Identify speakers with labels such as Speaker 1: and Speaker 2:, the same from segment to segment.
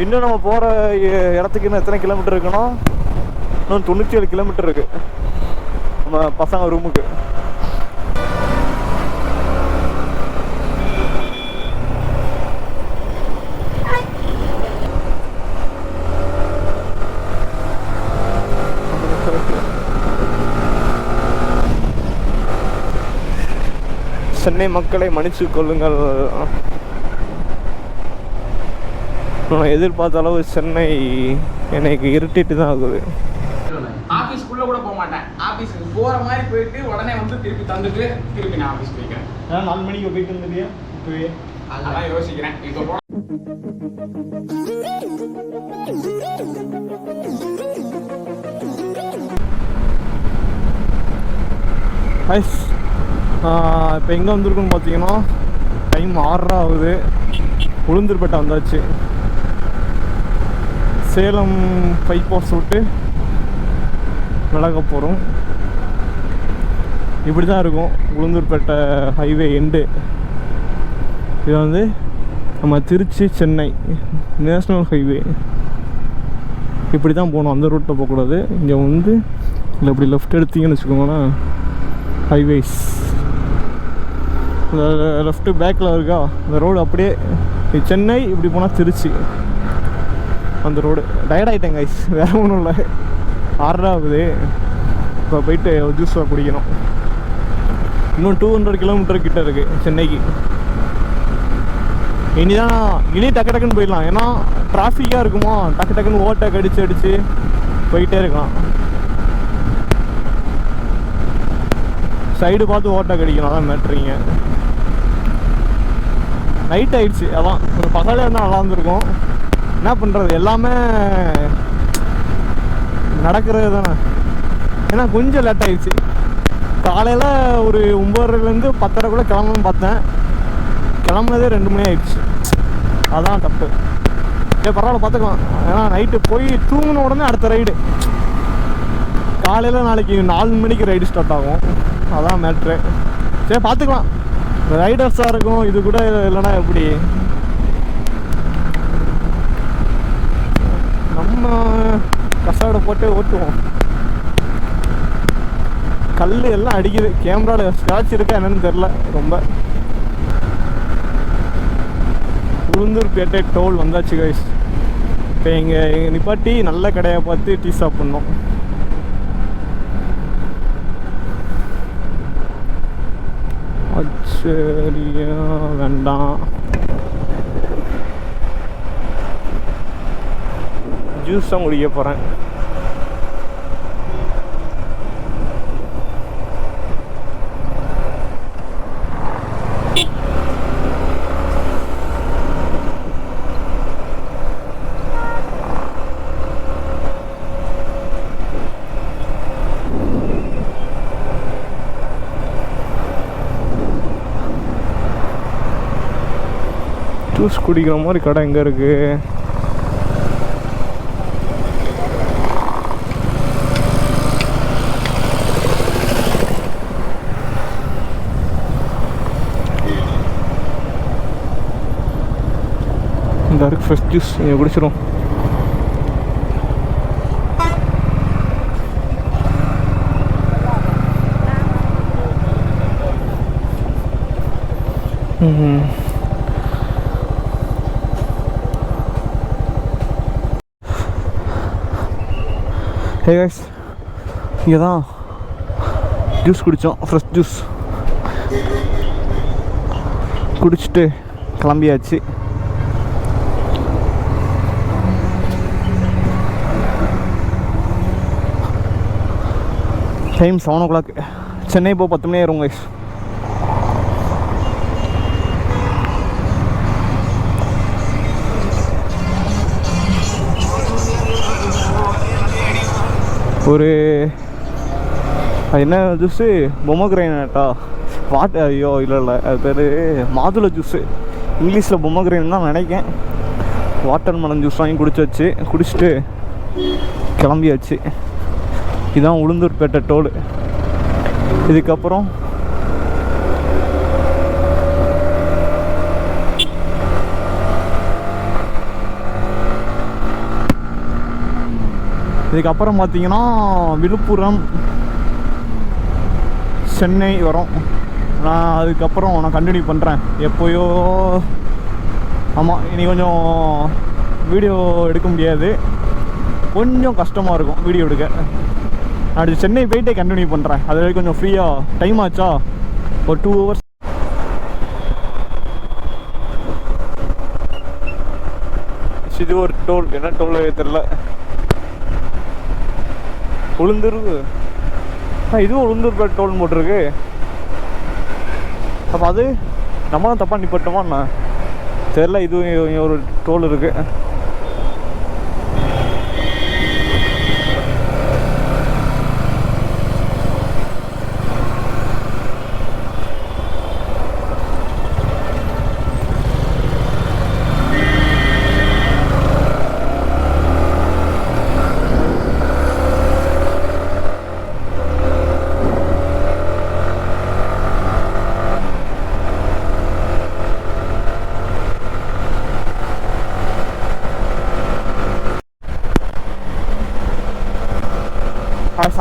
Speaker 1: இன்னும் நம்ம போகிற இடத்துக்கு இன்னும் எத்தனை கிலோமீட்டர் இருக்குன்னா இன்னும் 97 கிலோமீட்டர் இருக்குது நம்ம பசங்க ரூமுக்கு. சென்னை மக்களை மன்னிச்சு கொள்ளுங்கள். நான் எதிர்பார்த்த அளவு சென்னை எனக்கு இருட்டிட்டு தான் ஆகுது.
Speaker 2: ஆஃபீஸ்க்குள்ளே கூட போக மாட்டேன். ஆஃபீஸுக்கு போகிற மாதிரி போயிட்டு உடனே வந்து திருப்பி தந்துட்டு திருப்பி நான் ஆஃபீஸ் போய்க்கிறேன்.
Speaker 1: 4 மணிக்கு போயிட்டு வந்துட்டியா? இப்போவே
Speaker 2: அதான் யோசிக்கிறேன். இப்போ
Speaker 1: ஐஸ் இப்போ எங்கே வந்திருக்குன்னு பார்த்தீங்கன்னா டைம் 6:30 ஆகுது. உளுந்தூர்பேட்டை வந்தாச்சு. சேலம் பைபாஸ் விட்டு விலக போகிறோம். இப்படி தான் இருக்கும் உளுந்தூர்பேட்டை ஹைவே எண்டு. இது வந்து நம்ம திருச்சி சென்னை நேஷ்னல் ஹைவே. இப்படி தான் போகணும், அந்த ரூட்டில் போகக்கூடாது. இங்கே வந்து இல்லை இப்படி லெஃப்ட் எடுத்தீங்கன்னு வச்சுக்கோங்களேன் ஹைவேஸ். இந்த லெஃப்ட்டு பேக்கில் இருக்கா அந்த ரோடு அப்படியே சென்னை, இப்படி போனால் திருச்சி அந்த ரோடு. டயர்ட் ஆகிட்டேங்க ஐஸ், வேறு ஒன்றும் இல்லை. 6:30 ஆகுது. இப்போ போயிட்டு ஜூஸ் குடிக்கணும். இன்னும் 200 கிலோமீட்டர் கிட்ட இருக்குது சென்னைக்கு. இனி டக்கு டக்குன்னு போயிடலாம். ஏன்னா டிராஃபிக்காக இருக்குமா, டக்கு டக்குன்னு ஓட்டை அடித்து போயிட்டே இருக்கலாம். சைடு பார்த்து ஓட்டை கடிக்கணும், அதான் மேட்ரிங்க. நைட் ஆயிடுச்சு, அதான் பகலே இருந்தால் நல்லா இருந்திருக்கும். என்ன பண்ணுறது, எல்லாமே நடக்கிறது தானே. ஏன்னா கொஞ்சம் லேட் ஆகிடுச்சு. காலையில் ஒரு 9:30லேருந்து 10:30 கிளம்பணும்னு பார்த்தேன். கிளம்புனதே 2 மணி ஆயிடுச்சு. அதான் தப்பு. பரவாயில்ல பார்த்துக்கலாம். ஏன்னா நைட்டு போய் தூங்கின உடனே அடுத்த ரைடு. காலையில் நாளைக்கு 4 மணிக்கு ரைடு ஸ்டார்ட் ஆகும். அதான் மேட்ரு. சரி பார்த்துக்கலாம். ரைடர்ஸாக இருக்கும் இது கூட, இல்லைன்னா எப்படி நம்ம கசாட போட்டு ஓட்டுவோம். கல் எல்லாம் அடிக்குது. கேமராவில் ஸ்க்ராட்ச் இருக்கா என்னன்னு தெரில. ரொம்ப உளுந்தூர்பேட்டை டோல் வந்தாச்சு கைஸ். இப்போ எங்கள் நிப்பாட்டி நல்ல கடையை பார்த்து டீ சாப்பிட்ணும். சரியா வேண்டாம், ஜூஸ் தான் குடிக்க போகிறேன். ஜூஸ் குடிக்கிற மாதிரி கடை எங்கே இருக்குது? இந்த இருக்கு ஃப்ரெஷ் ஜூஸ், நீங்கள் குடிச்சிடும். ஹே கைஸ், இங்கே தான் ஜூஸ் குடித்தோம். ஃப்ரெஷ் ஜூஸ் குடிச்சிட்டு கிளம்பியாச்சு. Time 7 o'clock. சென்னை இப்போ 10 மணி ஆயிரும் கைஸ். ஒரு என்ன ஜூஸு, பொமோகிரேனேட்டா ஐயோ இல்லை அது பேர் மாதுளை ஜூஸு. இங்கிலீஷில் பொமோகிரேன் தான் நினைக்கேன். வாட்டர் மெலன் ஜூஸ் வாங்கி குடிச்சிட்டு கிளம்பியாச்சு. இதுதான் உளுந்தூர்பேட்டை டோல். இதுக்கப்புறம் இதுக்கப்புறம் பார்த்தீங்கன்னா விழுப்புரம், சென்னை வரும். நான் அதுக்கப்புறம் நான் கண்டினியூ பண்ணுறேன் எப்போயோ. ஆமாம், இனி கொஞ்சம் வீடியோ எடுக்க முடியாது, கொஞ்சம் கஷ்டமாக இருக்கும் வீடியோ எடுக்க. அடுத்து சென்னை போயிட்டே கண்டினியூ பண்ணுறேன். அது வரைக்கும் கொஞ்சம் ஃப்ரீயாக டைம் ஆச்சா, ஒரு 2 hours. இது ஒரு டோல், என்ன டோல் தெரியல. உளுந்தூர், இதுவும் உளுந்தூர் டோல் போட்டிருக்கு. அப்போ அது நம்ம தான் தப்பாக நிப்பட்டோமா தெரில. இதுவும் ஒரு டோல் இருக்கு.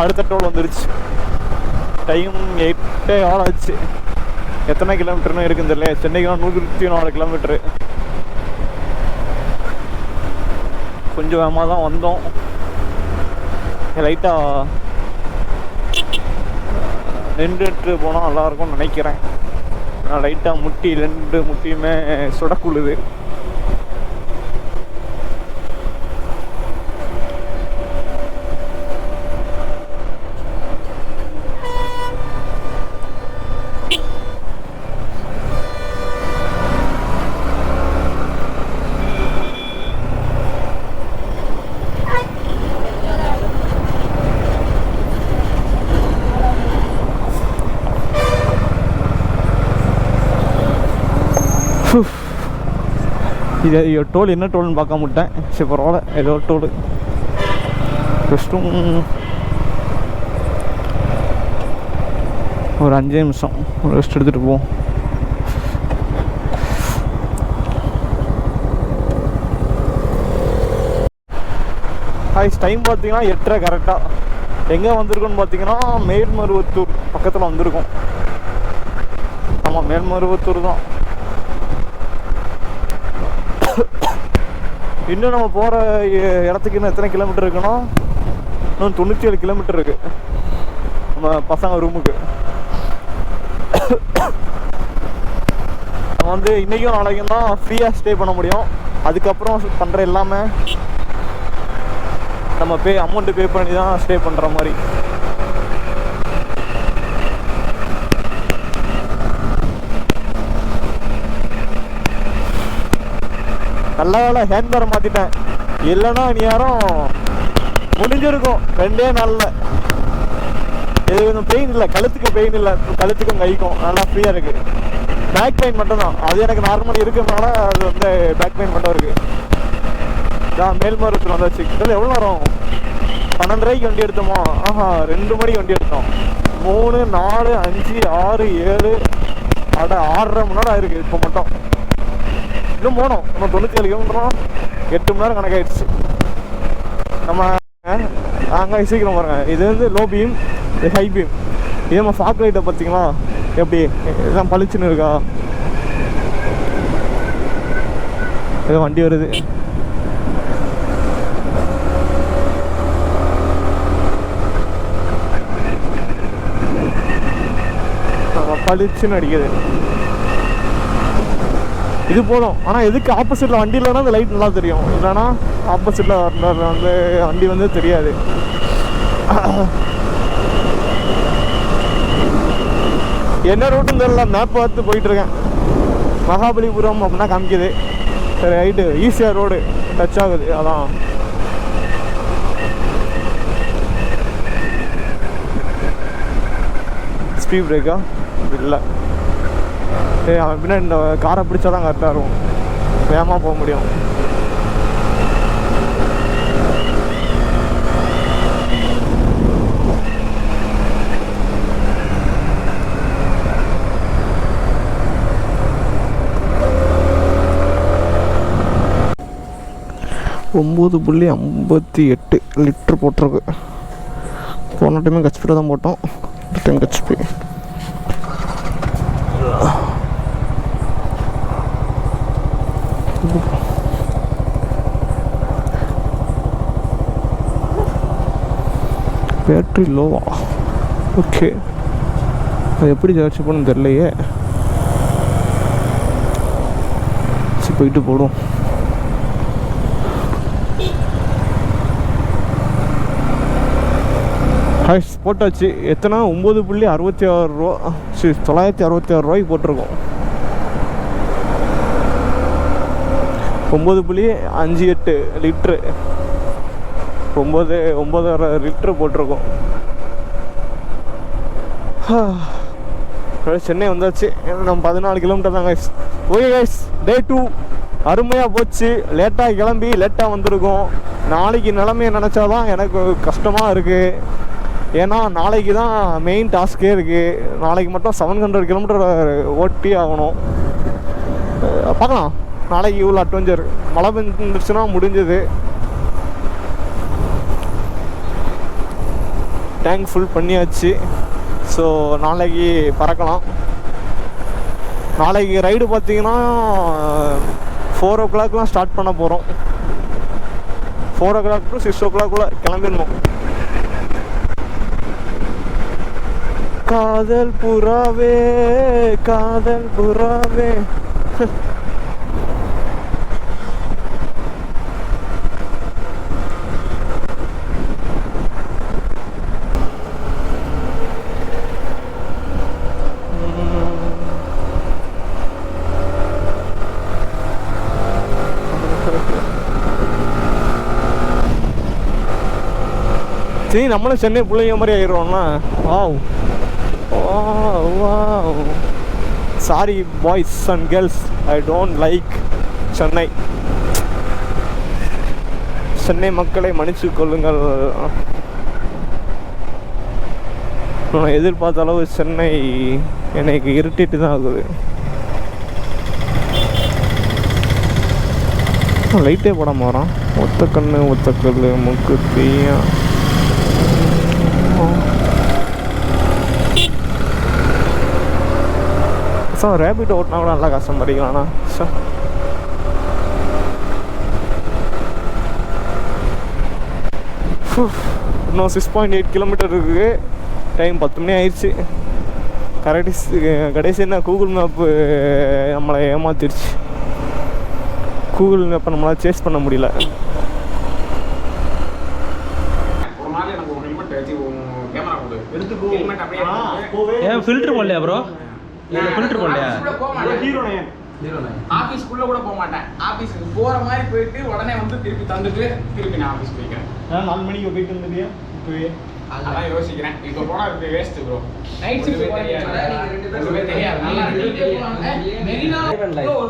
Speaker 1: அடுத்த டோல் வந்துருச்சு. டைம் 8 hours ஆச்சு. எத்தனை கிலோமீட்டர்னு இருக்குன்னு தெரியல. சென்னைக்கு 124 கிலோமீட்டரு. கொஞ்சம் வேகமாக தான் வந்தோம். லைட்டாக நின்றுட்டு போனால் நல்லாயிருக்கும்னு நினைக்கிறேன். நான் லைட்டாக முட்டி 2 முட்டியுமே சுடக்குழுது. இது டோல் என்ன டோல்னு பார்க்க மாட்டேன். சரி பரவாயில்ல, ஏதோ டோல். ரெஸ்ட்டும் ஒரு 5 நிமிஷம் ரெஸ்ட் எடுத்துகிட்டு போவோம். டைம் பார்த்தீங்கன்னா 8:30 கரெக்டாக. எங்கே வந்திருக்கோன்னு பார்த்தீங்கன்னா மேல்மருவத்தூர் பக்கத்தில் வந்திருக்கோம். ஆமாம், மேல்மருவத்தூர் தான். இன்னும் நம்ம போகிற இடத்துக்கு இன்னும் எத்தனை கிலோமீட்டர் இருக்குன்னா, இன்னும் 97 கிலோமீட்டர் இருக்கு நம்ம பசங்க ரூமுக்கு. நம்ம வந்து இன்றைக்கும் நாளைக்கும் தான் ஃப்ரீயாக ஸ்டே பண்ண முடியும். அதுக்கப்புறம் பண்ணுற எல்லாமே நம்ம அமௌண்ட்டு பே பண்ணி தான் ஸ்டே பண்ணுற மாதிரி. நல்ல வேலை ஹேண்ட்பேரை மாற்றிட்டேன், இல்லைன்னா நீ யாரும் முடிஞ்சிருக்கும் 2 நாளில். இது கொஞ்சம் பெயின் இல்லை, கழுத்துக்கு பெயின் இல்லை, கழுத்துக்கும் கைக்கும் நல்லா ஃப்ரீயாக இருக்குது. பேக் பெயின் மட்டும்தான், அது எனக்கு நார்மலி இருக்கிறதுனால அது வந்து பேக் பெயின் மட்டும் இருக்குது. இதான் மேல்மருவத்தூர் வந்தாச்சு. இதில் எவ்வளோ நேரம்? 12:30 வண்டி எடுத்தோமா? 2 மணிக்கு வண்டி எடுத்தோம். 3, 4, 5, 6, 7 6:30 மணி நேரம் ஆயிருக்கு இப்போ மட்டும். இன்னும் போனோம், நம்ம 97 கிலோமீட்டரும் 8 மணி நேரம் கணக்காயிடுச்சு. நம்ம அங்கே சீக்கிரம் பாருங்க. இது வந்து லோ பீம், இது ஹை பீம். இதே நம்ம ஃபாக் லைட்டை பார்த்தீங்களா எப்படி இதெல்லாம் பளிச்சுன்னு இருக்கா? ஏதோ வண்டி வருது. பளிச்சுன்னு அடிக்குது. இது போதும். ஆனால் எதுக்கு ஆப்போசிட்டில் வண்டி இல்லைன்னா அந்த லைட் நல்லா தெரியும், இல்லைன்னா ஆப்போசிட்டில் வந்து வண்டி வந்து தெரியாது. என்ன ரூட்டுன்னு தெரியல, மேப் பார்த்து போயிட்டுருக்கேன். மகாபலிபுரம் அப்படின்னா காமிக்குது. சரி ரைட்டு, ஈஸியாக ரோடு டச் ஆகுது, அதான். ஸ்பீட் பிரேக்கா இல்லை. அவன் பின்னாடி இந்த காரை பிடிச்சா தான் கரெக்டாக இருக்கும், வேகமாக போக முடியும். 9.58 லிட்டர் போட்டிருக்கு. போன டைமே ஹெச்பி தான் போட்டோம், டைம் ஹெச்பி. பேட்ரி லோவா? ஓகே, அது எப்படி சார்ஜ் பண்ணணும் தெரியலையே. சரி, போயிட்டு போடும். ஹாய்ஸ் போட்டாச்சு. எத்தனை? 9.66 ரூபா. சரி, 966 ரூபாய்க்கு போட்டிருக்கோம். 9.58 லிட்ரு, 9.5 லிட்ரு போட்டிருக்கோம். சென்னை வந்தாச்சு. நம்ம 14 கிலோமீட்டர் தான் கைஸ். ஓகே கைஸ், டே 2 அருமையாக போச்சு. லேட்டாக கிளம்பி லேட்டாக வந்திருக்கோம். நாளைக்கு நிலமையை நினச்சாதான் எனக்கு கஷ்டமாக இருக்குது. ஏன்னா நாளைக்கு தான் மெயின் டாஸ்கே இருக்குது. நாளைக்கு மட்டும் 700 கிலோமீட்டர் ஓட்டி ஆகணும். பார்க்கலாம், நாளைக்கு இவ்வளோ அட்வென்ச்சர். மழை பெஞ்சிருச்சுன்னா முடிஞ்சது. டேங்க் ஃபுல் பண்ணியாச்சு. ஸோ நாளைக்கு பறக்கலாம். நாளைக்கு ரைடு பார்த்தீங்கன்னா 4 o'clockலாம் ஸ்டார்ட் பண்ண போகிறோம். 4 o'clock to 6 o'clock கிளம்பிடணும். காதல் புறாவே காதல் புறாவே. சரி, நம்மளும் சென்னை பிள்ளைங்க மாதிரி ஆயிடுவோம்னா. Wow wow. Sorry boys and girls, I don't like Chennai. Chennai மக்களை மன்னிச்சு கொள்ளுங்கள். நான் எதிர்பார்த்த அளவு சென்னை எனக்கு இரிட்டேட்டு தான் ஆகுது. லைட்டே போடாம வரான். ஒத்த கண்ணு ஒத்த கல் முக்கு தீயா. சார் ரேபிட் ஓட்டினா கூட நல்லா கஷ்டம் படிக்கலாம்ண்ணா. சார் இன்னும் 6.8 கிலோமீட்டர் இருக்குது. டைம் 10 மணி ஆயிடுச்சு. கடைசி என்ன கூகுள் மேப்பு நம்மளை ஏமாத்திடுச்சு. கூகுள் மேப்பை நம்மளால் சேஸ் பண்ண முடியல.
Speaker 3: ஏன் ஃபில்டர் போடலையா ப்ரோ? ஃபில்டர் போடலையா?
Speaker 2: ஆபீஸ்க்குள்ள கூட போக மாட்டேன். ஆபீஸ்க்கு போற மாதிரி போயிட்டு உடனே வந்து திருப்பி தந்துட்டு திருப்பி நான் ஆபீஸ் போய்க்கிறேன்.
Speaker 1: 4 மணிக்கு போயிட்டு வந்துட்டியா? இப்போவே
Speaker 2: அதான் யோசிக்கிறேன். இப்போ போனா இப்போ வேஸ்ட் ப்ரோ. நைட் ஷிஃப்ட் தெரியாது. நல்லா மெரினா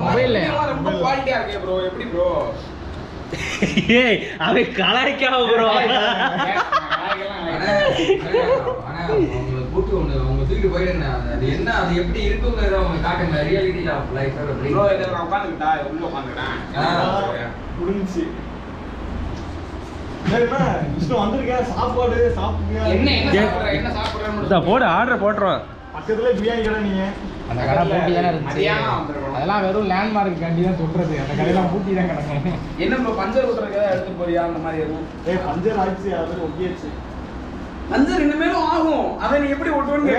Speaker 2: மொபைல்ல ரொம்ப குவாலிட்டியா இருக்கு ப்ரோ. எப்படி ப்ரோ?
Speaker 3: ஏய், அவன் கலாய்க்காம ப்ரோ.
Speaker 4: கூட்டு ஒன்று அவங்க தூக்கிட்டு போயிடுங்க. அது என்ன, அது எப்படி இருக்குங்கிறத அவங்க காட்டுங்க. Reality of life
Speaker 2: bro. இதை நான் உட்காந்துக்கிட்டா உள்ள உட்காந்துக்கிறேன்.
Speaker 1: முடிஞ்சு வந்திருக்கேன். சாப்பாடு சாப்பிடுங்க.
Speaker 2: என்ன சாப்பிடுறேன்
Speaker 3: போடு, ஆர்டர் போட்டுருவோம்.
Speaker 1: பக்கத்துல பிரியாணி கடை. நீங்க
Speaker 5: அந்த கடை பூட்டி தானே இருந்துச்சு. அதெல்லாம் வெறும் லேண்ட்மார்க் காண்டி தான் சொல்றது. அந்த கடையெல்லாம் பூட்டி தான் கிடக்கும்.
Speaker 2: என்ன ப்ரோ, பஞ்சர் ஓட்டுறதுக்கு எடுத்து போறியா? அந்த மாதிரி எதுவும்
Speaker 1: பஞ்சர் ஆச்சு, அது ஒட்டியாச்சு.
Speaker 2: பஞ்சர் இனிமேலும் ஆகும். அதை நீ எப்படி ஓட்டுவேன்னு